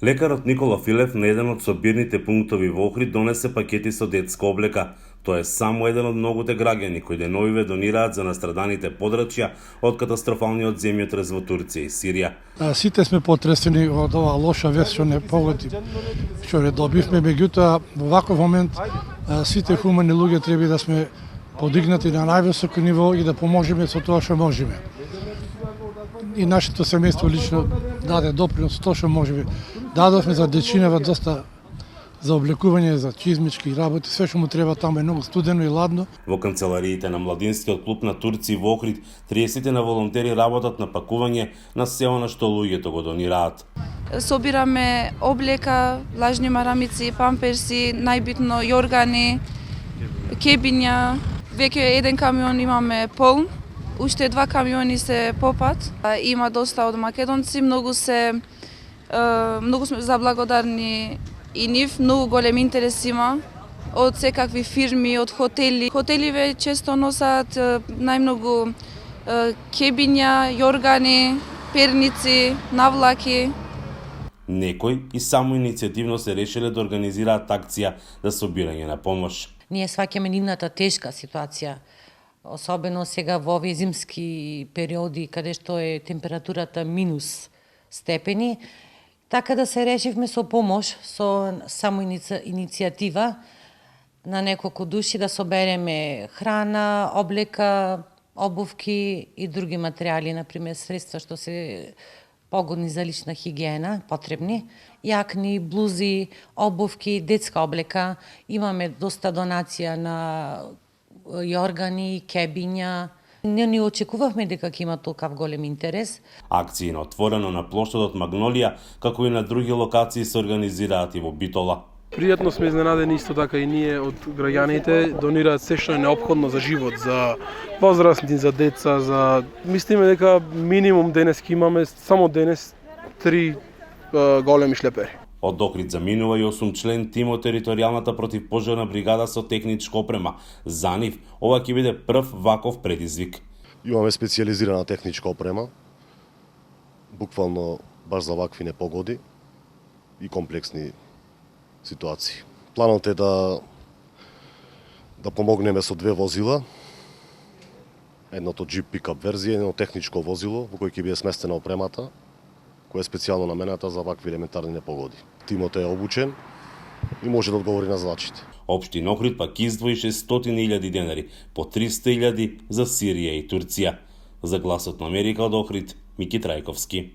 Лекарот Никола Филев на еден од собирните пунктови во Охрид донесе пакети со детска облека. Тоа е само еден од многуте граѓани кои деновиве донираат за настраданите подрачја од катастрофалниот земјотрес во Турција и Сирија. Сите сме потресени од оваа лоша вест што не погоди, што не добивме, меѓутоа во ваков момент сите хумани луѓе треба да сме подигнати на највисоко ниво и да поможеме со тоа што можеме. И нашето семејство лично даде допринос тоа што можеме. Дадовме за дечинава доста за облекување, за чизмички работи, све што му треба, таму е многу студено и ладно. Во канцелариите на Младинскиот клуб на Турци во Охрид 30 на волонтери работат на пакување на се она што луѓето го донираат. Собираме облека, влажни марамици, памперси, најбитно јоргани, кебиња. Веќе еден камион имаме полн, уште 2 камиони се по пат. Има доста од македонци, многу сме заблагодарни и нив, многу голем интерес има од секакви фирми, од хотели. Хотеливе често носат најмногу кебиња, јоргани, перници, навлаки. Некои и само иницијативно се решиле да организираат акција за собирање на помош. Ние сваќаме нивната тешка ситуација, особено сега во овие зимски периоди каде што е температурата минус степени, така да се решивме со помош, со само иницијатива на неколку души да собереме храна, облека, обувки и други материјали, например средства што се погодни за лична хигиена, потребни, јакни, блузи, обувки, детска облека. Имаме доста донација на јоргани, кебиња. Не ни очекувавме дека ќе има толкав голем интерес. Акции на отворено на плоштадот Магнолија, како и на други локации се организираат и во Битола. Пријатно сме изненадени исто така и ние од граѓаните, донираат се што е неопходно за живот, за возрастни, за деца, мислиме дека минимум денес ќе имаме само денес 3 големи шлепери. Од Охрид заминува и 8-член тим од територијалната противпожарна бригада со техничка опрема. За нив ова ќе биде прв ваков предизвик. Имаме специјализирана техничка опрема, буквално баш за вакви непогоди и комплексни ситуации. Планот е да помогнеме со 2 возила, едното джип пикап верзија, едно техничко возило во кој ќе биде сместена опремата, која е специјално намената за вакви елементарни непогоди. Тимот е обучен и може да одговори на задачите. Општина Охрид пак издвои 600.000 денари, по 300.000 за Сирија и Турција. За Гласот на Америка од Охрид, Мики Трајковски.